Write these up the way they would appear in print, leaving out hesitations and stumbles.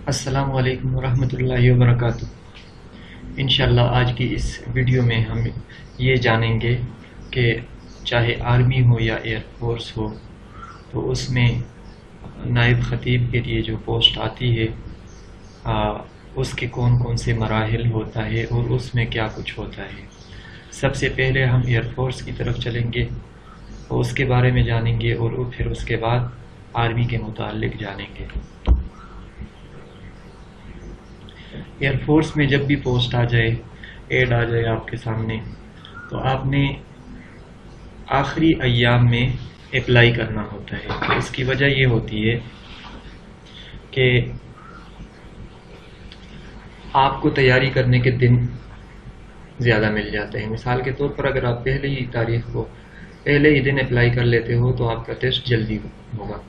السلام علیکم ورحمۃ اللہ وبرکاتہ۔ انشاءاللہ آج کی اس ویڈیو میں ہم یہ جانیں گے کہ چاہے آرمی ہو یا ایئر فورس ہو تو اس میں نائب خطیب کے لیے جو پوسٹ آتی ہے اس کے کون کون سے مراحل ہوتا ہے اور اس میں کیا کچھ ہوتا ہے۔ سب سے پہلے ہم ایئر فورس کی طرف چلیں گے اور اس کے بارے میں جانیں گے اور پھر اس کے بعد آرمی کے متعلق جانیں گے۔ ایئر فورس میں جب بھی پوسٹ آ جائے، ایڈ آ جائے آپ کے سامنے، تو آپ نے آخری ایام میں اپلائی کرنا ہوتا ہے۔ اس کی وجہ یہ ہوتی ہے کہ آپ کو تیاری کرنے کے دن زیادہ مل جاتے ہیں۔ مثال کے طور پر اگر آپ پہلے ہی دن اپلائی کر لیتے ہو تو آپ کا ٹیسٹ جلدی ہوگا،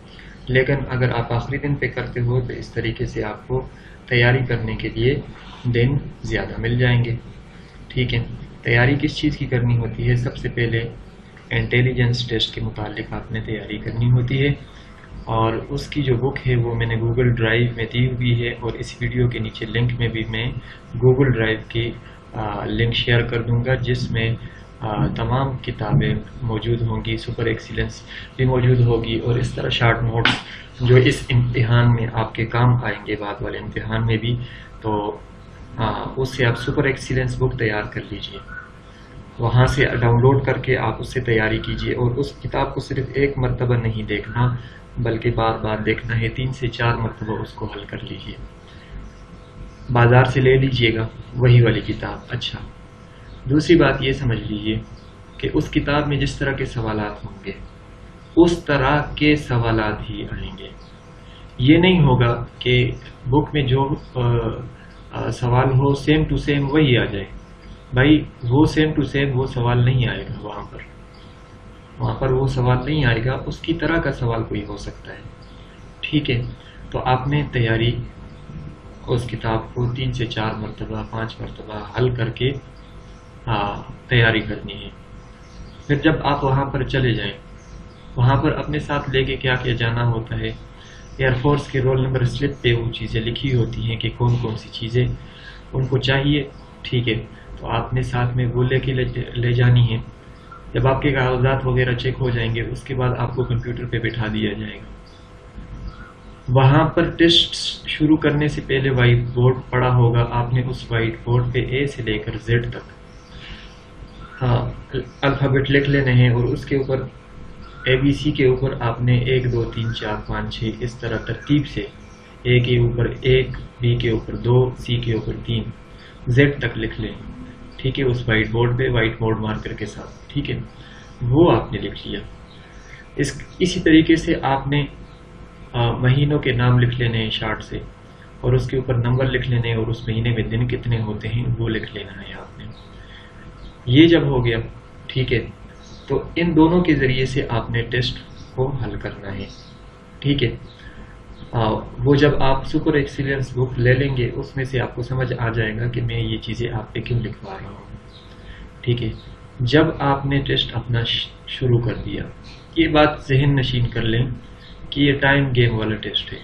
لیکن اگر آپ آخری دن پہ کرتے ہو تو اس طریقے سے آپ کو تیاری کرنے کے لیے دن زیادہ مل جائیں گے۔ ٹھیک ہے، تیاری کس چیز کی کرنی ہوتی ہے؟ سب سے پہلے انٹیلیجنس ٹیسٹ کے متعلق آپ نے تیاری کرنی ہوتی ہے، اور اس کی جو بک ہے وہ میں نے گوگل ڈرائیو میں دی ہوئی ہے، اور اس ویڈیو کے نیچے لنک میں بھی میں گوگل ڈرائیو کی لنک شیئر کر دوں گا، جس میں تمام کتابیں موجود ہوں گی، سپر ایکسیلنس بھی موجود ہوگی، اور اس طرح شارٹ نوٹس جو اس امتحان میں آپ کے کام آئیں گے، بعد والے امتحان میں بھی۔ تو اس سے آپ سپر ایکسیلنس بک تیار کر لیجئے، وہاں سے ڈاؤن لوڈ کر کے آپ اس سے تیاری کیجئے، اور اس کتاب کو صرف ایک مرتبہ نہیں دیکھنا بلکہ بار بار دیکھنا ہے، 3 سے 4 مرتبہ اس کو حل کر لیجئے۔ بازار سے لے لیجئے گا وہی والی کتاب۔ اچھا، دوسری بات یہ سمجھ لیجئے کہ اس کتاب میں جس طرح کے سوالات ہوں گے اس طرح کے سوالات ہی آئیں گے۔ یہ نہیں ہوگا کہ بک میں جو سوال ہو سیم ٹو سیم وہی آ جائے۔ بھائی وہ سیم ٹو سیم وہ سوال نہیں آئے گا، وہاں پر وہ سوال نہیں آئے گا، اس کی طرح کا سوال کوئی ہو سکتا ہے۔ ٹھیک ہے، تو آپ نے تیاری اس کتاب کو 3 سے 4 مرتبہ 5 مرتبہ حل کر کے تیاری کرنی ہے۔ پھر جب آپ وہاں پر چلے جائیں، وہاں پر اپنے ساتھ لے کے کیا جانا ہوتا ہے؟ ایئر فورس کے رول نمبر سلپ پہ وہ چیزیں لکھی ہوتی ہیں کہ کون کون سی چیزیں ان کو چاہیے۔ ٹھیک ہے، تو آپ نے ساتھ میں وہ لے جانی ہے۔ جب آپ کے کاغذات وغیرہ چیک ہو جائیں گے، اس کے بعد آپ کو کمپیوٹر پہ بٹھا دیا جائے گا۔ وہاں پر ٹیسٹ شروع کرنے سے پہلے وائٹ بورڈ پڑا ہوگا، آپ نے اس وائٹ بورڈ پہ اے سے لے کر زیڈ تک الفابیٹ لکھ لینے ہیں، اور اس کے اوپر اے بی سی کے اوپر آپ نے 1 2 3 4 5 6 اس طرح ترتیب سے اے کے اوپر 1، بی کے اوپر 2، سی کے اوپر 3، زیڈ تک لکھ لیں۔ ٹھیک ہے، اس وائٹ بورڈ پہ وائٹ بورڈ مارکر کے ساتھ۔ ٹھیک ہے، وہ آپ نے لکھ لیا۔ اسی طریقے سے آپ نے مہینوں کے نام لکھ لینے ہیں شارٹ سے، اور اس کے اوپر نمبر لکھ لینے، اور اس مہینے میں دن کتنے ہوتے ہیں وہ لکھ لینا ہے آپ نے۔ یہ جب ہو گیا، ٹھیک ہے، تو ان دونوں کے ذریعے سے آپ نے ٹیسٹ کو حل کرنا ہے۔ ٹھیک ہے، وہ جب آپ سپر ایکسیلنس بک لے لیں گے، اس میں سے آپ کو سمجھ آ جائے گا کہ میں یہ چیزیں آپ پہ کیوں لکھوا رہا ہوں۔ ٹھیک ہے، جب آپ نے ٹیسٹ اپنا شروع کر دیا، یہ بات ذہن نشین کر لیں کہ یہ ٹائم گیم والا ٹیسٹ ہے۔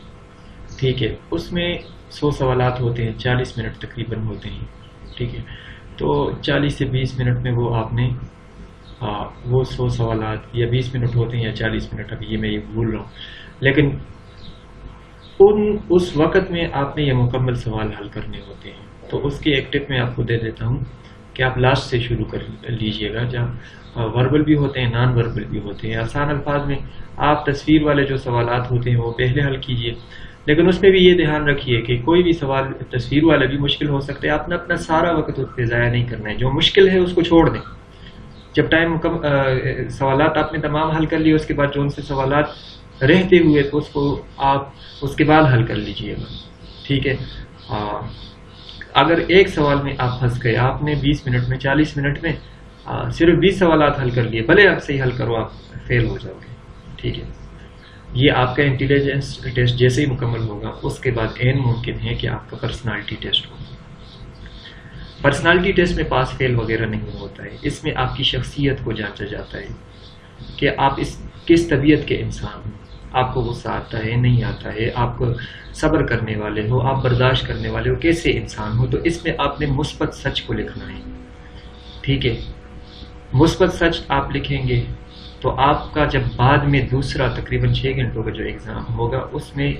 ٹھیک ہے، اس میں 100 سوالات ہوتے ہیں، 40 منٹ تقریباً ہوتے ہیں۔ ٹھیک ہے، تو 40 سے 20 منٹ میں وہ آپ نے وہ 100 سوالات، یا 20 منٹ ہوتے ہیں یا 40 منٹ، اب یہ میں یہ بھول رہا ہوں، لیکن اس وقت میں آپ نے یہ مکمل سوال حل کرنے ہوتے ہیں۔ تو اس کی ایک ٹپ میں آپ کو دے دیتا ہوں کہ آپ لاسٹ سے شروع کر لیجئے گا، جہاں وربل بھی ہوتے ہیں، نان وربل بھی ہوتے ہیں۔ آسان الفاظ میں آپ تصویر والے جو سوالات ہوتے ہیں وہ پہلے حل کیجئے، لیکن اس میں بھی یہ دھیان رکھیے کہ کوئی بھی سوال تصویر والا بھی مشکل ہو سکتا ہے، آپ نے اپنا سارا وقت اس پہ ضائع نہیں کرنا ہے۔ جو مشکل ہے اس کو چھوڑ دیں، جب سوالات آپ نے تمام حل کر لیے، اس کے بعد جو ان سے سوالات رہتے ہوئے تو اس کو آپ اس کے بعد حل کر لیجئے گا۔ ٹھیک ہے، اگر ایک سوال میں آپ پھنس گئے، آپ نے 20 منٹ میں 40 منٹ میں صرف 20 سوالات حل کر لیے، بھلے آپ صحیح حل کرو، آپ فیل ہو جاؤ گے۔ ٹھیک ہے، یہ آپ کا انٹیلیجنس ٹیسٹ جیسے ہی مکمل ہوگا، اس کے بعد عین ممکن ہے کہ آپ کا پرسنالٹی ٹیسٹ ہو۔ پرسنالٹی ٹیسٹ میں پاس فیل وغیرہ نہیں ہوتا ہے، اس میں آپ کی شخصیت کو جانچا جاتا ہے کہ آپ کس طبیعت کے انسان ہیں، آپ کو غصہ آتا ہے نہیں آتا ہے، آپ کو صبر کرنے والے ہو، آپ برداشت کرنے والے ہو، کیسے انسان ہو، تو اس میں آپ نے مثبت سچ کو لکھنا ہے. ٹھیک ہے، مثبت سچ آپ لکھیں گے تو آپ کا جب بعد میں دوسرا تقریباً 6 گھنٹوں کا جو ایگزام ہوگا اس میں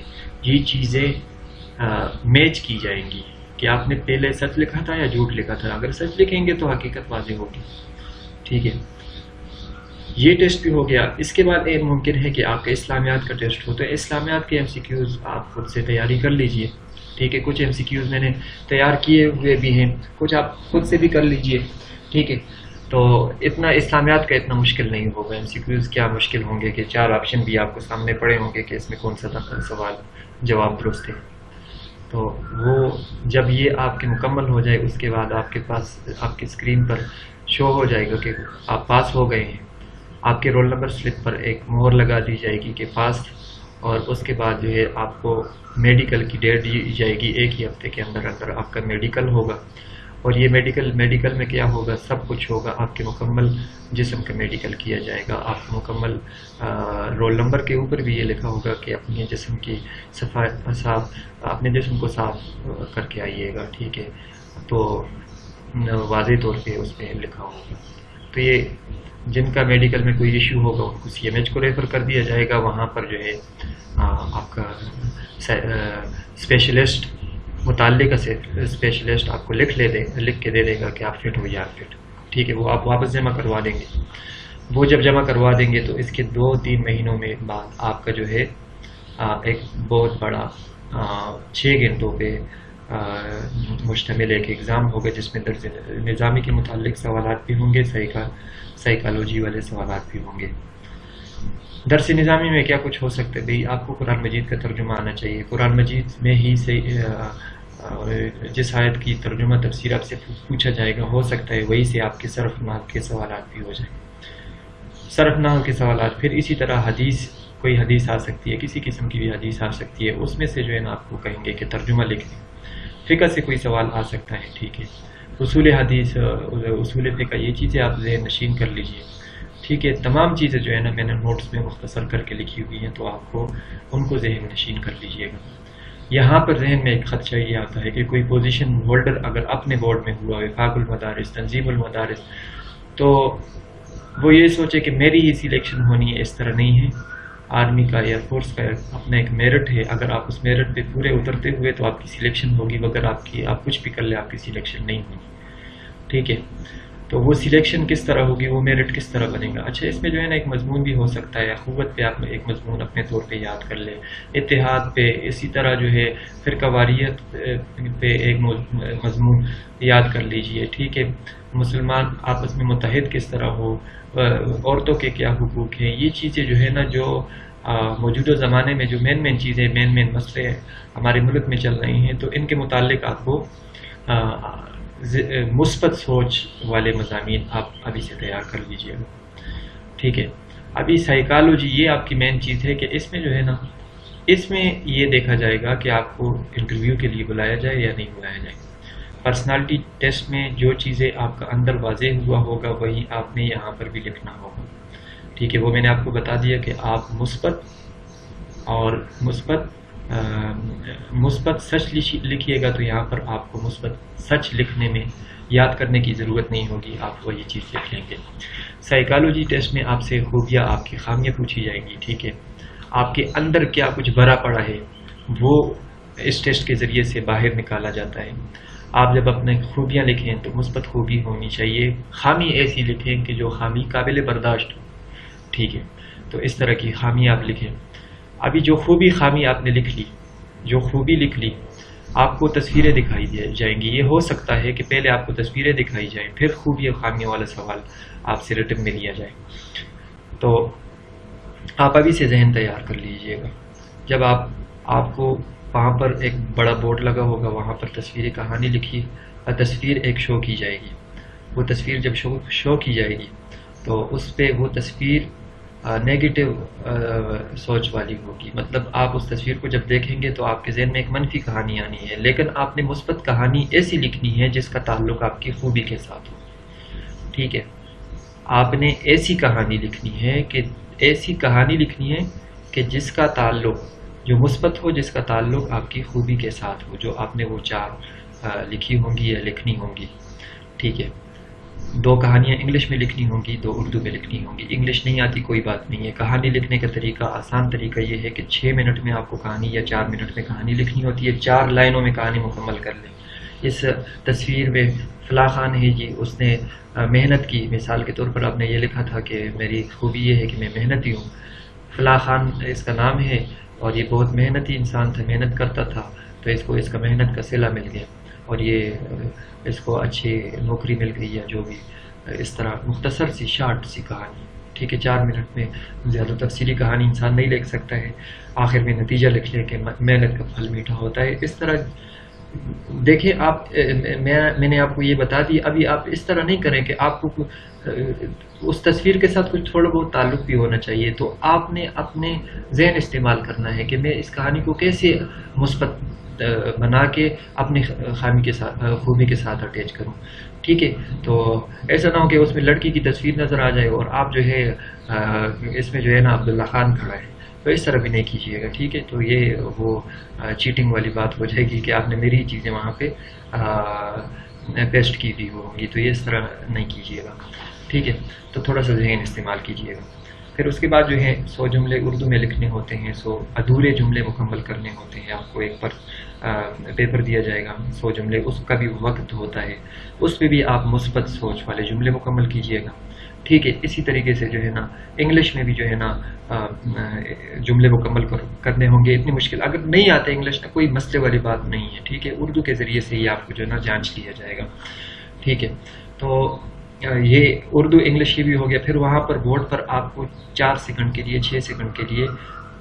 یہ چیزیں میچ کی جائیں گی کہ آپ نے پہلے سچ لکھا تھا یا جھوٹ لکھا تھا. اگر سچ لکھیں گے تو حقیقت واضح ہوگی. ٹھیک ہے، یہ ٹیسٹ بھی ہو گیا. اس کے بعد ایک ممکن ہے کہ آپ کا اسلامیات کا ٹیسٹ ہو، تو اسلامیات کے MCQs آپ خود سے تیاری کر لیجئے. ٹھیک ہے، کچھ MCQs میں نے تیار کیے ہوئے بھی ہیں، کچھ آپ خود سے بھی کر لیجئے. ٹھیک ہے، تو اتنا اسلامیات کا اتنا مشکل نہیں ہوگا. MCQs کیا مشکل ہوں گے کہ 4 آپشن بھی آپ کو سامنے پڑے ہوں گے کہ اس میں کون سا سوال جواب درست ہے. تو وہ جب یہ آپ کے مکمل ہو جائے اس کے بعد آپ کے پاس آپ کی اسکرین پر شو ہو جائے گا کہ آپ پاس ہو گئے ہیں. آپ کے رول نمبر سلپ پر ایک مہر لگا دی جائے گی کہ پاس، اور اس کے بعد جو ہے آپ کو میڈیکل کی ڈیٹ دی جائے گی. 1 ہی ہفتے کے اندر اندر آپ کا میڈیکل ہوگا. اور یہ میڈیکل میں کیا ہوگا، سب کچھ ہوگا. آپ کے مکمل جسم کا میڈیکل کیا جائے گا. آپ مکمل رول نمبر کے اوپر بھی یہ لکھا ہوگا کہ اپنے جسم کی اپنے جسم کو صاف کر کے آئیے گا. ٹھیک ہے، تو واضح طور پہ اس میں لکھا ہوگا. تو یہ جن کا میڈیکل میں کوئی ایشو ہوگا ان کو CMH کو ریفر کر دیا جائے گا. وہاں پر جو ہے آپ کا اسپیشلسٹ متعلقہ سے اسپیشلسٹ آپ کو لکھ کے دے دے گا کہ آپ فٹ ہو یا فٹ. ٹھیک ہے، وہ آپ واپس جمع کروا دیں گے. وہ جب جمع کروا دیں گے تو اس کے 2-3 مہینوں میں بعد آپ کا جو ہے ایک بہت بڑا 6 گھنٹوں پہ مشتمل ایک ایگزام ہوگا جس میں درس نظامی کے متعلق سوالات بھی ہوں گے، سائیکالوجی والے سوالات بھی ہوں گے. درس نظامی میں کیا کچھ ہو سکتا ہے بھئی، آپ کو قرآن مجید کا ترجمہ آنا چاہیے. قرآن مجید میں ہی سے جس آیت کی ترجمہ تفسیر آپ سے پوچھا جائے گا، ہو سکتا ہے وہی سے آپ کے صرف نحو کے سوالات بھی ہو جائیں. صرف نحو کے سوالات، پھر اسی طرح حدیث، کوئی حدیث آ سکتی ہے، کسی قسم کی بھی حدیث آ سکتی ہے، اس میں سے جو ہے نا آپ کو کہیں گے کہ ترجمہ لکھ دیں. فقہ سے کوئی سوال آ سکتا ہے. ٹھیک ہے، اصول حدیث، اصول فقہ، یہ چیزیں آپ ذہن نشین کر لیجئے. ٹھیک ہے، تمام چیزیں جو ہے نا میں نے نوٹس میں مختصر کر کے لکھی ہوئی ہیں، تو آپ کو ان کو ذہن نشین کر لیجئے گا. یہاں پر ذہن میں ایک خدشہ یہ آتا ہے کہ کوئی پوزیشن ہولڈر اگر اپنے بورڈ میں ہوا، وفاق المدارس، تنظیم المدارس، تو وہ یہ سوچے کہ میری ہی سلیکشن ہونی ہے. اس طرح نہیں ہے. آرمی کا، ایئر فورس کا اپنا ایک میرٹ ہے. اگر آپ اس میرٹ پہ پورے اترتے ہوئے تو آپ کی سلیکشن ہوگی، مگر آپ کچھ بھی کر لیں آپ کی سلیکشن نہیں ہوگی. ٹھیک ہے، تو وہ سلیکشن کس طرح ہوگی، وہ میرٹ کس طرح بنے گا. اچھا، اس میں جو ہے نا ایک مضمون بھی ہو سکتا ہے. اخوت پہ آپ ایک مضمون اپنے طور پہ یاد کر لیں، اتحاد پہ، اسی طرح جو ہے فرقہ واریت پہ ایک مضمون یاد کر لیجئے. ٹھیک ہے، مسلمان آپس میں متحد کس طرح ہو، عورتوں کے کیا حقوق ہیں. یہ چیزیں جو ہے نا جو موجودہ زمانے میں جو مین چیزیں، مین مسئلے ہمارے ملک میں چل رہے ہیں، تو ان کے متعلق آپ کو مثبت سوچ والے مضامین آپ ابھی سے تیار کر لیجئے گا. ٹھیک ہے، ابھی سائیکالوجی یہ آپ کی مین چیز ہے کہ اس میں جو ہے نا، اس میں یہ دیکھا جائے گا کہ آپ کو انٹرویو کے لیے بلایا جائے یا نہیں بلایا جائے. پرسنالٹی ٹیسٹ میں جو چیزیں آپ کا اندر واضح ہوا ہوگا وہی آپ نے یہاں پر بھی لکھنا ہوگا. ٹھیک ہے، وہ میں نے آپ کو بتا دیا کہ آپ مثبت سچ لکھیے گا، تو یہاں پر آپ کو مثبت سچ لکھنے میں یاد کرنے کی ضرورت نہیں ہوگی، آپ وہی چیز لکھ لیں گے. سائیکالوجی ٹیسٹ میں آپ سے خوبیاں، آپ کی خامیاں پوچھی جائیں گی. ٹھیک ہے، آپ کے اندر کیا کچھ بھرا پڑا ہے وہ اس ٹیسٹ کے ذریعے سے باہر نکالا جاتا ہے. آپ جب اپنے خوبیاں لکھیں تو مثبت خوبی ہونی چاہیے، خامی ایسی لکھیں کہ جو خامی قابل برداشت ہو. ٹھیک ہے، تو اس طرح کی خامی آپ لکھیں. ابھی جو خامی آپ نے لکھ لی، جو خوبی لکھ لی، آپ کو تصویریں دکھائی جائیں گی. یہ ہو سکتا ہے کہ پہلے آپ کو تصویریں دکھائی جائیں، پھر خوبی اور خامیوں والا سوال آپ سے ریٹن میں لیا جائے. تو آپ ابھی سے ذہن تیار کر لیجئے گا. جب آپ کو وہاں پر ایک بڑا بورڈ لگا ہوگا، وہاں پر تصویر کہانی لکھی اور تصویر ایک شو کی جائے گی. وہ تصویر جب شو کی جائے گی تو اس پہ وہ تصویر نیگیٹو سوچ والی ہوگی. مطلب آپ اس تصویر کو جب دیکھیں گے تو آپ کے ذہن میں ایک منفی کہانی آنی ہے، لیکن آپ نے مثبت کہانی ایسی لکھنی ہے جس کا تعلق آپ کی خوبی کے ساتھ ہو. ٹھیک ہے، آپ نے ایسی کہانی لکھنی ہے کہ جس کا تعلق جو مثبت ہو، جس کا تعلق آپ کی خوبی کے ساتھ ہو، جو آپ نے وہ 4 لکھی ہوں گی یا لکھنی ہوں گی. ٹھیک ہے، 2 کہانیاں انگلش میں لکھنی ہوں گی، 2 اردو میں لکھنی ہوں گی. انگلش نہیں آتی کوئی بات نہیں ہے. کہانی لکھنے کا طریقہ، آسان طریقہ یہ ہے کہ 6 منٹ میں آپ کو کہانی یا 4 منٹ میں کہانی لکھنی ہوتی ہے. 4 لائنوں میں کہانی مکمل کر لیں. اس تصویر میں فلاں خان ہے جی، اس نے محنت کی. مثال کے طور پر آپ نے یہ لکھا تھا کہ میری خوبی یہ ہے کہ میں محنتی ہوں. فلاں خان اس کا نام ہے اور یہ بہت محنتی انسان تھا، محنت کرتا تھا، تو اس کو اس کا محنت کا صلہ مل گیا اور یہ اس کو اچھی نوکری مل گئی یا جو بھی. اس طرح مختصر سی شارٹ سی کہانی. ٹھیک ہے، 4 منٹ میں زیادہ تفصیلی کہانی انسان نہیں لکھ سکتا ہے. آخر میں نتیجہ لکھ لے کہ محنت کا پھل میٹھا ہوتا ہے. اس طرح دیکھیں آپ، میں نے آپ کو یہ بتا دی. ابھی آپ اس طرح نہیں کریں کہ آپ کو اس تصویر کے ساتھ کچھ تھوڑا بہت تعلق بھی ہونا چاہیے. تو آپ نے اپنے ذہن استعمال کرنا ہے کہ میں اس کہانی کو کیسے مثبت بنا کے اپنی خامی کے ساتھ، خوبی کے ساتھ اٹیچ کروں. ٹھیک ہے، تو ایسا نہ ہو کہ اس میں لڑکی کی تصویر نظر آ جائے اور آپ جو ہے اس میں جو ہے نا عبداللہ خان کھڑا ہے. تو اس طرح بھی نہیں کیجیے گا. ٹھیک ہے، تو یہ وہ چیٹنگ والی بات ہو جائے گی کہ آپ نے میری چیزیں وہاں پہ پیسٹ کی ہوئی ہوں گی. تو یہ اس طرح نہیں کیجیے گا. ٹھیک ہے، تو تھوڑا سا ذہن استعمال کیجیے گا. پھر اس کے بعد جو ہے 100 جملے اردو میں لکھنے ہوتے ہیں، 100 ادھورے جملے مکمل کرنے ہوتے ہیں. آپ کو ایک پر پیپر دیا جائے گا 100 جملے، اس کا بھی وقت ہوتا ہے. اس پہ بھی آپ مثبت سوچ والے جملے مکمل کیجیے گا. ٹھیک ہے، اسی طریقے سے جو ہے نا انگلش میں بھی جو ہے نا جملے مکمل کرنے ہوں گے. اتنی مشکل اگر نہیں آتے انگلش میں کوئی مسئلے والی بات نہیں ہے. ٹھیک ہے، اردو کے ذریعے سے ہی آپ کو جو ہے نا جانچ لیا جائے گا. ٹھیک ہے، تو یہ اردو انگلش یہ بھی ہو گیا. پھر وہاں پر بورڈ پر آپ کو 4 سیکنڈ کے لیے 6 سیکنڈ کے لیے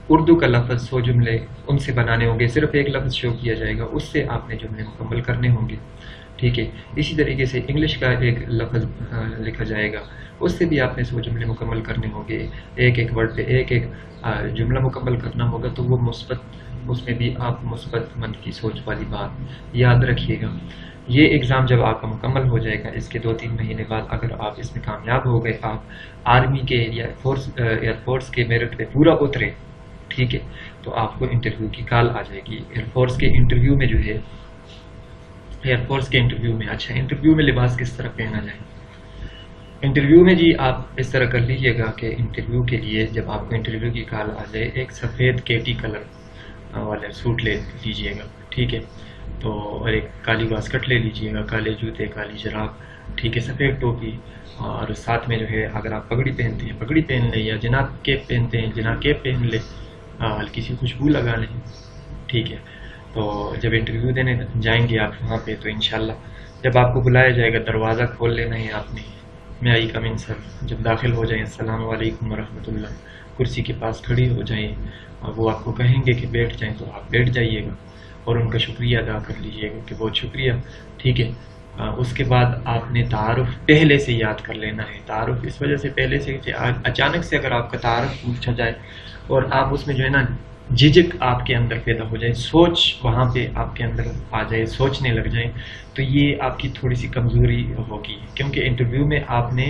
اردو کا لفظ 100 جملے ان سے بنانے ہوں گے. صرف ایک لفظ شو کیا جائے گا، اس سے آپ نے جملے مکمل کرنے ہوں گے. ٹھیک ہے، اسی طریقے سے انگلش کا ایک لفظ لکھا جائے گا، اس سے بھی آپ نے 100 جملے مکمل کرنے ہوں گے. ایک ایک ورڈ پہ ایک ایک جملہ مکمل کرنا ہوگا. تو وہ مثبت، اس میں بھی آپ مثبت منفی سوچ والی بات یاد رکھیے گا. یہ ایگزام جب آپ کا مکمل ہو جائے گا، اس کے 2-3 مہینے بعد اگر آپ اس میں کامیاب ہو گئے، آپ آرمی کے یا ایئر فورس کے میرٹ پہ پورا اترے، ٹھیک ہے، تو آپ کو انٹرویو کی کال آ جائے گی. ایئر فورس کے انٹرویو میں جو ہے، ایئر فورس کے انٹرویو میں، اچھا انٹرویو میں لباس کس طرح پہنا جائے؟ انٹرویو میں جی آپ اس طرح کر لیجئے گا کہ انٹرویو کے لیے جب آپ کو انٹرویو کی کال آ جائے، ایک سفید کیٹی کلر والا سوٹ لے لیجئے گا. ٹھیک ہے، تو اور ایک کالی واسکٹ لے لیجئے گا، کالے جوتے، کالی جراب، ٹھیک ہے، سفید ٹوپی، اور ساتھ میں جو ہے اگر آپ پگڑی پہنتے ہیں پگڑی پہن لیں، یا جناب کیپ پہنتے ہیں جناب کیپ پہن لیں، ہلکی سی خوشبو لگا لیں. ٹھیک ہے، تو جب انٹرویو دینے جائیں گے آپ وہاں پہ، تو انشاءاللہ جب آپ کو بلایا جائے گا دروازہ کھول لینا ہے آپ نے، میں آئی کم ان سر. جب داخل ہو جائیں السلام علیکم ورحمۃ اللہ، کرسی کے پاس کھڑی ہو جائیں اور وہ آپ کو کہیں گے کہ بیٹھ جائیں، تو آپ بیٹھ جائیے گا اور ان کا شکریہ ادا کر لیجیے گا کہ بہت شکریہ. ٹھیک ہے، اس کے بعد آپ نے تعارف پہلے سے یاد کر لینا ہے. تعارف اس وجہ سے پہلے سے کہ اچانک سے اگر آپ کا تعارف پوچھا جائے اور آپ اس میں جو ہے نا جھجک آپ کے اندر پیدا ہو جائے، سوچ وہاں پہ آپ کے اندر آ جائے، سوچنے لگ جائیں، تو یہ آپ کی تھوڑی سی کمزوری ہوگی. کیونکہ انٹرویو میں آپ نے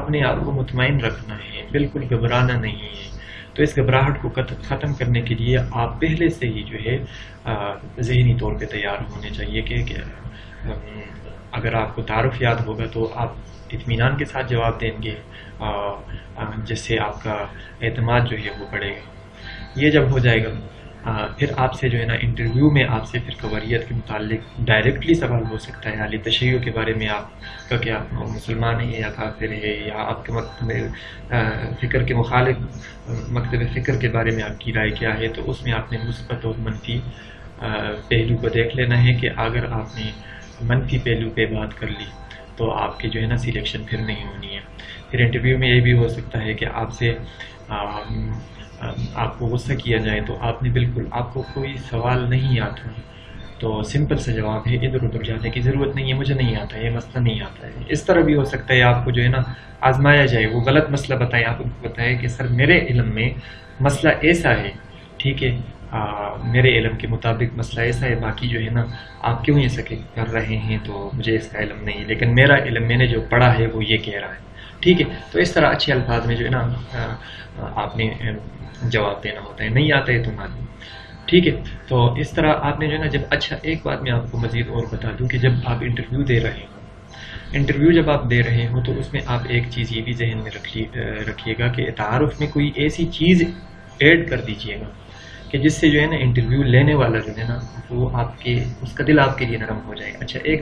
اپنے آپ کو مطمئن رکھنا ہے، بالکل گھبرانا نہیں ہے. تو اس گھبراہٹ کو ختم کرنے کے لیے آپ پہلے سے ہی جو ہے ذہنی طور پہ تیار ہونے چاہیے کہ اگر آپ کو تعارف یاد ہوگا تو آپ اطمینان کے ساتھ جواب دیں گے، جس سے آپ کا اعتماد جو ہے وہ بڑھے گا. یہ جب ہو جائے گا، پھر آپ سے جو ہے نا انٹرویو میں آپ سے پھر قواریت کے متعلق ڈائریکٹلی سوال ہو سکتا ہے. اہل تشیع کے بارے میں آپ کا کہ آپ مسلمان ہیں یا کافر ہے، یا آپ کے مکتب فکر کے مخالف مکتب فکر کے بارے میں آپ کی رائے کیا ہے. تو اس میں آپ نے مثبت اور منفی پہلو کو دیکھ لینا ہے کہ اگر آپ نے منفی پہلو پہ بات کر لی تو آپ کے جو ہے نا سلیکشن پھر نہیں ہونی ہے. پھر انٹرویو میں یہ بھی ہو سکتا ہے کہ آپ سے آپ کو غصہ کیا جائے، تو آپ نے بالکل آپ کو کوئی سوال نہیں آتا تو سمپل سے جواب ہے، ادھر ادھر جانے کی ضرورت نہیں ہے، مجھے نہیں آتا ہے، یہ مسئلہ نہیں آتا ہے. اس طرح بھی ہو سکتا ہے آپ کو جو ہے نا آزمایا جائے، وہ غلط مسئلہ بتائیں، آپ کو بتائیں کہ سر میرے علم میں مسئلہ ایسا ہے، ٹھیک ہے، میرے علم کے مطابق مسئلہ ایسا ہے، باقی جو ہے نا آپ کیوں ایسا کر رہے ہیں تو مجھے اس کا علم نہیں، لیکن میرا علم میں نے جو پڑھا ہے وہ یہ کہہ رہا ہے. ٹھیک ہے. تو اس طرح اچھے الفاظ میں جو ہے نا آپ نے جواب دینا ہوتا ہے، نہیں آتا ہے تو نہ دیں. ٹھیک ہے. تو اس طرح آپ نے جو ہے نا جب اچھا ایک بات میں آپ کو مزید اور بتا دوں کہ جب آپ انٹرویو دے رہے ہوں، انٹرویو جب آپ دے رہے ہوں تو اس میں آپ ایک چیز یہ بھی ذہن میں رکھیے گا کہ تعارف میں کوئی ایسی چیز ایڈ کر دیجیے گا کہ جس سے جو ہے نا انٹرویو لینے والا جو ہے نا وہ آپ کے اس کا دل آپ کے لیے نرم ہو جائے. اچھا ایک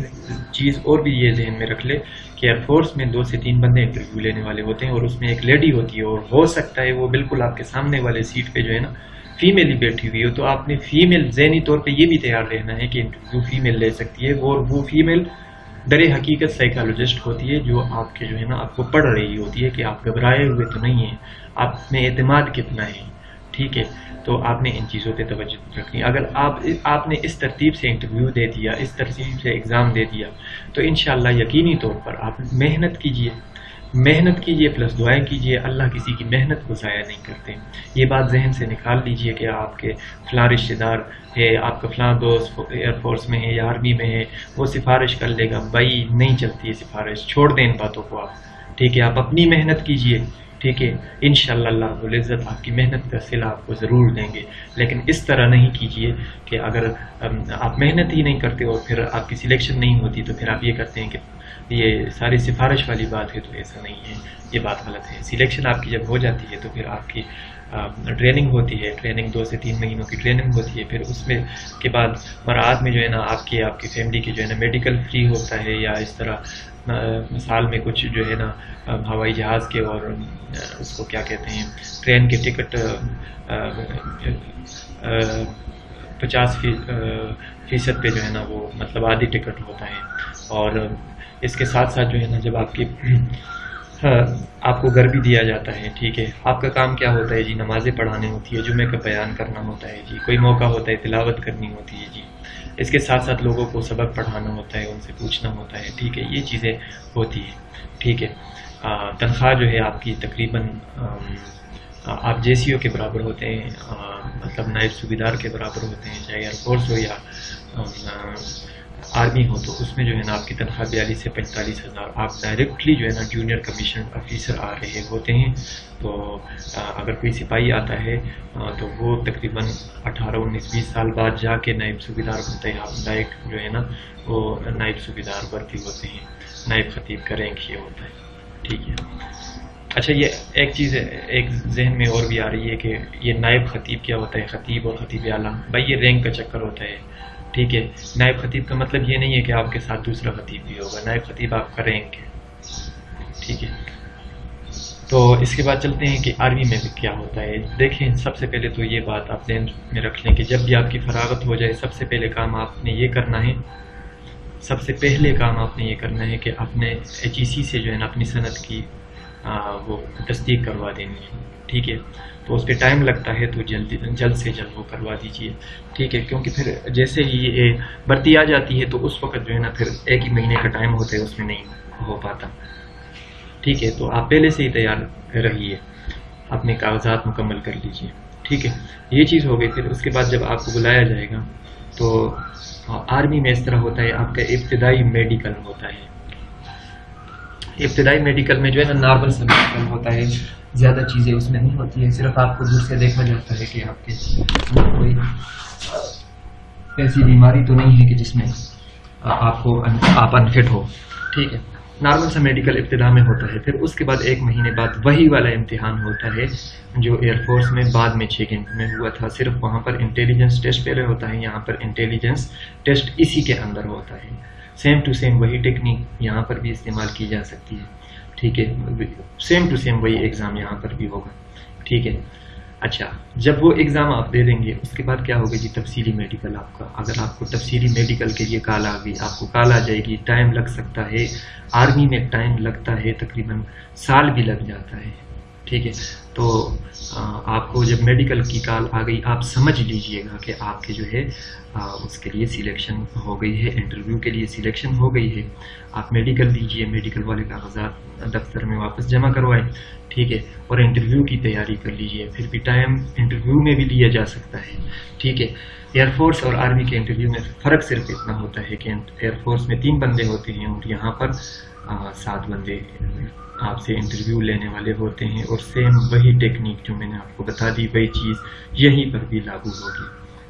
چیز اور بھی یہ ذہن میں رکھ لے کہ ایئر فورس میں 2 سے 3 بندے انٹرویو لینے والے ہوتے ہیں اور اس میں ایک لیڈی ہوتی ہے، اور ہو سکتا ہے وہ بالکل آپ کے سامنے والے سیٹ پہ جو ہے نا فیمیل ہی بیٹھی ہوئی ہو. تو آپ نے فیمیل ذہنی طور پہ یہ بھی تیار رہنا ہے کہ انٹرویو فیمیل لے سکتی ہے، اور وہ فیمیل در حقیقت سائیکالوجسٹ ہوتی ہے جو آپ کے جو ہے نا آپ کو پڑھ رہی ہوتی ہے کہ آپ گھبرائے ہوئے تو نہیں ہیں، آپ میں اعتماد کتنا ہے. ٹھیک ہے. تو آپ نے ان چیزوں پہ توجہ رکھنی. اگر آپ نے اس ترتیب سے انٹرویو دے دیا، اس ترتیب سے ایگزام دے دیا، تو انشاءاللہ یقینی طور پر آپ محنت کیجئے پلس دعائیں کیجئے. اللہ کسی کی محنت کو ضائع نہیں کرتے. یہ بات ذہن سے نکال لیجئے کہ آپ کے فلاں رشتہ دار ہے، آپ کا فلاں دوست ایئر فورس میں ہے یا آرمی میں ہے، وہ سفارش کر لے گا. بھائی نہیں چلتی ہے سفارش، چھوڑ دیں ان باتوں کو آپ. ٹھیک ہے. آپ اپنی محنت کیجئے. ٹھیک ہے. انشاءاللہ اللہ رب العزت آپ کی محنت کا صلہ آپ کو ضرور دیں گے. لیکن اس طرح نہیں کیجئے کہ اگر آپ محنت ہی نہیں کرتے اور پھر آپ کی سلیکشن نہیں ہوتی تو پھر آپ یہ کرتے ہیں کہ یہ ساری سفارش والی بات ہے. تو ایسا نہیں ہے، یہ بات غلط ہے. سلیکشن آپ کی جب ہو جاتی ہے تو پھر آپ کی ٹریننگ ہوتی ہے. ٹریننگ 2 سے 3 مہینوں کی ٹریننگ ہوتی ہے. پھر اس میں کے بعد مراحل میں جو ہے نا آپ کی فیملی کی جو ہے نا میڈیکل فری ہوتا ہے، یا اس طرح سال میں کچھ جو ہے نا ہوائی جہاز کے اور اس کو کیا کہتے ہیں ٹرین کے ٹکٹ 50% پہ جو ہے نا وہ مطلب آدھی ٹکٹ ہوتا ہے. اور اس کے ساتھ ساتھ جو ہے نا جب آپ کو گھر بھی دیا جاتا ہے. ٹھیک ہے. آپ کا کام کیا ہوتا ہے جی؟ نمازیں پڑھانے ہوتی ہے، جمعے کا بیان کرنا ہوتا ہے جی، کوئی موقع ہوتا ہے تلاوت کرنی ہوتی ہے جی. اس کے ساتھ ساتھ لوگوں کو سبق پڑھانا ہوتا ہے، ان سے پوچھنا ہوتا ہے. ٹھیک ہے. یہ چیزیں ہوتی ہیں. ٹھیک ہے. تنخواہ جو ہے آپ کی تقریباً آپ جے سی او کے برابر ہوتے ہیں، مطلب نائب صوبیدار کے برابر ہوتے ہیں، چاہے ایئر فورس ہو یا آرمی ہو. تو اس میں جو ہے نا آپ کی تنخواہ 42 سے 45 ہزار. آپ ڈائریکٹلی جو ہے نا جونیئر کمیشن آفیسر آ رہے ہوتے ہیں. تو اگر کوئی سپاہی آتا ہے تو وہ تقریباً 18 19 20 سال بعد جا کے نائب صوبیدار بنتا ہے. آپ ڈائریکٹ جو ہے نا وہ نائب صوبیدار بھرتی ہوتے ہیں. نائب خطیب کا رینک یہ ہوتا ہے. ٹھیک ہے. اچھا یہ ایک چیز ایک ذہن میں اور بھی آ رہی ہے کہ یہ نائب خطیب کیا ہوتا ہے؟ خطیب اور خطیب اعلیٰ، بھائی یہ رینک کا چکر ہوتا ہے. ٹھیک ہے. نائب خطیب کا مطلب یہ نہیں ہے کہ آپ کے ساتھ دوسرا خطیب بھی ہوگا. نائب خطیب آپ کا رینک ہے. ٹھیک ہے. تو اس کے بعد چلتے ہیں کہ آرمی میں بھی کیا ہوتا ہے. دیکھیں سب سے پہلے تو یہ بات آپ ذہن میں رکھ لیں کہ جب بھی آپ کی فراغت ہو جائے سب سے پہلے کام آپ نے یہ کرنا ہے، کہ اپنے ایچ ای سی سے جو ہے نا اپنی صنعت کی وہ تصدیق کروا دینی ہے. ٹھیک ہے. تو اس پہ ٹائم لگتا ہے تو جلد سے جلد وہ کروا دیجیے. ٹھیک ہے. کیونکہ پھر جیسے ہی یہ بھرتی آ جاتی ہے تو اس وقت جو ہے نا پھر 1 ہی مہینے کا ٹائم ہوتا ہے، اس میں نہیں ہو پاتا. ٹھیک ہے. تو آپ پہلے سے ہی تیار رہیے، اپنے کاغذات مکمل کر لیجیے. ٹھیک ہے. یہ چیز ہو گئی. پھر اس کے بعد جب آپ کو بلایا جائے گا تو آرمی میں اس طرح ہوتا ہے، آپ کا ابتدائی میڈیکل ہوتا ہے. ابتدائی میڈیکل میں جو ہے نا نارمل سا میڈیکل ہوتا ہے، زیادہ چیزیں اس میں نہیں ہوتی ہیں. صرف آپ کو دور سے دیکھا جاتا ہے کہ آپ کے کوئی ایسی بیماری تو نہیں ہے کہ جس میں آپ انفٹ ہو. ٹھیک ہے. نارمل سا میڈیکل ابتدا میں ہوتا ہے. پھر اس کے بعد 1 مہینے بعد وہی والا امتحان ہوتا ہے جو ایئر فورس میں بعد میں 6 گھنٹے میں ہوا تھا. صرف وہاں پر انٹیلیجنس ٹیسٹ پہلے ہوتا ہے، یہاں پر انٹیلیجنس ٹیسٹ اسی کے اندر ہوتا ہے. سیم ٹو سیم وہی ٹیکنیک یہاں پر بھی استعمال کی جا سکتی ہے. ٹھیک ہے. سیم ٹو سیم وہی ایگزام یہاں پر بھی ہوگا. ٹھیک ہے. اچھا جب وہ ایگزام آپ دے دیں گے اس کے بعد کیا ہوگا جی؟ تفصیلی میڈیکل آپ کا. اگر آپ کو تفصیلی میڈیکل کے لیے کال آ گئی، آپ کو کال آ جائے گی. ٹائم لگ سکتا ہے، آرمی میں ٹائم لگتا ہے، تقریباً سال بھی لگ جاتا ہے. ٹھیک ہے. تو آپ کو جب میڈیکل کی کال آ گئی آپ سمجھ لیجئے گا کہ آپ کے جو ہے اس کے لیے سلیکشن ہو گئی ہے، انٹرویو کے لیے سلیکشن ہو گئی ہے. آپ میڈیکل دیجئے، میڈیکل والے کاغذات دفتر میں واپس جمع کروائیں. ٹھیک ہے. اور انٹرویو کی تیاری کر لیجئے. پھر بھی ٹائم انٹرویو میں بھی لیا جا سکتا ہے. ٹھیک ہے. ایئر فورس اور آرمی کے انٹرویو میں فرق صرف اتنا ہوتا ہے کہ ایئر فورس میں 3 بندے ہوتے ہیں اور یہاں پر 7 بندے آپ سے انٹرویو لینے والے ہوتے ہیں، اور سیم وہی ٹیکنیک جو میں نے آپ کو بتا دی وہی چیز یہیں پر بھی لاگو ہوگی.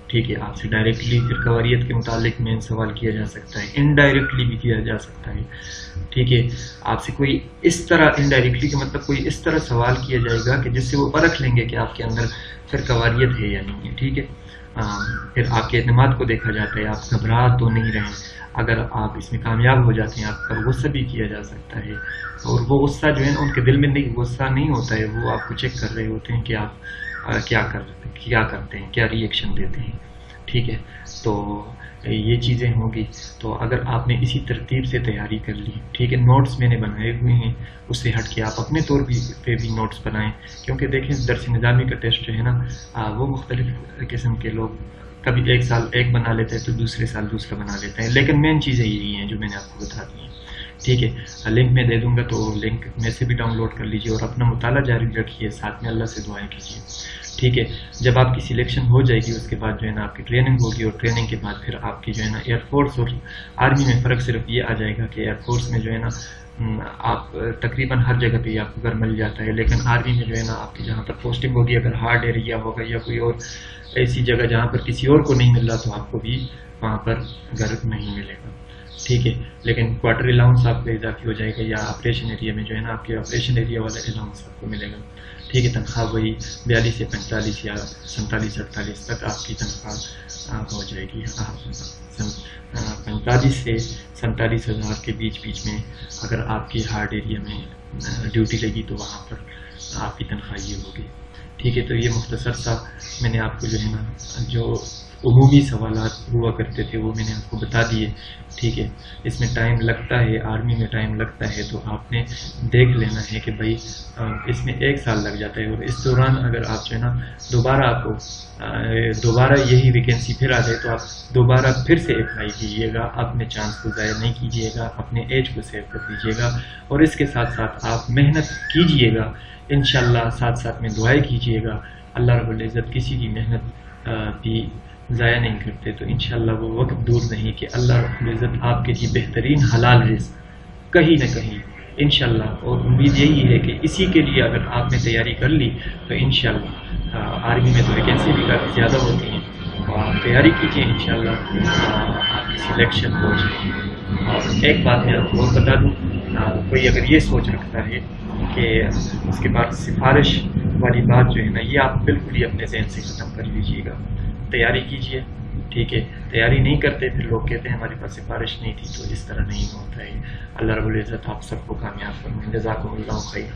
ٹھیک ہے، آپ سے ڈائریکٹلی پھر قواریت کے متعلق مین سوال کیا جا سکتا ہے، انڈائریکٹلی بھی کیا جا سکتا ہے. ٹھیک ہے، آپ سے کوئی اس طرح انڈائریکٹلی کا مطلب کوئی اس طرح سوال کیا جائے گا کہ جس سے وہ پرکھ لیں گے کہ آپ کے اندر پھر قواریت ہے یا نہیں ہے. ٹھیک ہے، پھر آپ کے اعتماد کو دیکھا جاتا ہے، آپ گھبرا تو نہیں رہے. اگر آپ اس میں کامیاب ہو جاتے ہیں آپ پر غصہ بھی کیا جا سکتا ہے، اور وہ غصہ جو ہے نا ان کے دل میں نہیں، غصہ نہیں ہوتا ہے، وہ آپ کو چیک کر رہے ہوتے ہیں کہ آپ کیا کرتے ہیں، کیا ری ایکشن دیتے ہیں. ٹھیک ہے، تو یہ چیزیں ہوں گی. تو اگر آپ نے اسی ترتیب سے تیاری کر لی، ٹھیک ہے، نوٹس میں نے بنائے ہوئے ہیں، اس سے ہٹ کے آپ اپنے طور پہ بھی نوٹس بنائیں. کیونکہ دیکھیں درس نظامی کا ٹیسٹ جو ہے نا وہ مختلف قسم کے لوگ کبھی ایک سال ایک بنا لیتے ہیں تو دوسرے سال دوسرا بنا لیتے ہیں، لیکن مین چیزیں یہی ہیں جو میں نے آپ کو بتا دی ہیں. ٹھیک ہے، لنک میں دے دوں گا تو لنک میں سے بھی ڈاؤن لوڈ کر لیجیے، اور اپنا مطالعہ جاری رکھیے، ساتھ میں اللہ سے دعائیں کیجیے. ٹھیک ہے، جب آپ کی سلیکشن ہو جائے گی اس کے بعد جو ہے نا آپ کی ٹریننگ ہوگی، اور ٹریننگ کے بعد پھر آپ کی جو ہے نا ایئر فورس اور آرمی میں فرق صرف یہ آ جائے گا کہ ایئر فورس میں جو ہے نا آپ تقریباً ہر جگہ پہ آپ کو گھر مل جاتا ہے، لیکن آرمی میں جو ہے نا آپ کی جہاں پر پوسٹنگ ہوگی اگر ہارڈ ایریا ہوگا یا کوئی اور ایسی جگہ جہاں پر کسی اور کو نہیں مل رہا تو آپ کو بھی وہاں پر گھر نہیں ملے گا. ٹھیک ہے، لیکن کوارٹر الاؤنس آپ کا اضافی ہو جائے گا، یا آپریشن ایریا میں جو ہے نا آپ کے آپریشن ایریا والا الاؤنس آپ کو ملے گا. ٹھیک ہے، تنخواہ وہی 42 سے 45 یا 47 48 تک آپ کی تنخواہ ہو جائے گی. 45 سے 47 ہزار کے بیچ میں اگر آپ کی ہارڈ ایریا میں ڈیوٹی لگی تو وہاں پر آپ کی تنخواہ یہ ہوگی. ٹھیک ہے، تو یہ مختصر سا میں نے آپ کو جو ہے نا جو عمومی سوالات ہوا کرتے تھے وہ میں نے آپ کو بتا دیے. ٹھیک ہے، اس میں ٹائم لگتا ہے، آرمی میں ٹائم لگتا ہے، تو آپ نے دیکھ لینا ہے کہ بھائی اس میں 1 سال لگ جاتا ہے، اور اس دوران اگر آپ جو ہے نا دوبارہ یہی ویکینسی پھر آ جائے تو آپ دوبارہ پھر سے اپلائی کیجیے گا. اپنے چانس کو ضائع نہیں کیجیے گا، اپنے ایج کو سیو کر دیجیے گا، اور اس کے ساتھ ساتھ آپ محنت کیجیے گا انشاءاللہ، ساتھ میں دعائیں کیجیے گا. اللہ رب العزت کسی کی محنت بھی ضائع نہیں کرتے، تو انشاءاللہ وہ وقت دور نہیں کہ اللہ رب العزت آپ کے لیے بہترین حلال رزق کہیں نہ کہیں انشاءاللہ. اور امید یہی ہے کہ اسی کے لیے اگر آپ نے تیاری کر لی تو انشاءاللہ آرمی میں تو ویکینسی بھی کافی زیادہ ہوتی ہیں، تو آپ تیاری کیجیے، انشاءاللہ آپ کی سلیکشن ہو جائے. اور ایک بات میں آپ کو اور بتا دوں، کوئی اگر یہ سوچ رکھتا ہے کہ اس کے بعد سفارش والی بات جو ہے نا یہ آپ بالکل ہی اپنے ذہن سے ختم کر لیجیے گا. تیاری کیجیے. ٹھیک ہے، تیاری نہیں کرتے پھر لوگ کہتے ہیں ہمارے پاس سفارش نہیں تھی، تو اس طرح نہیں ہوتا ہے. اللہ رب العزت آپ سب کو کامیاب فرمائے. جزاکم اللہ خیر.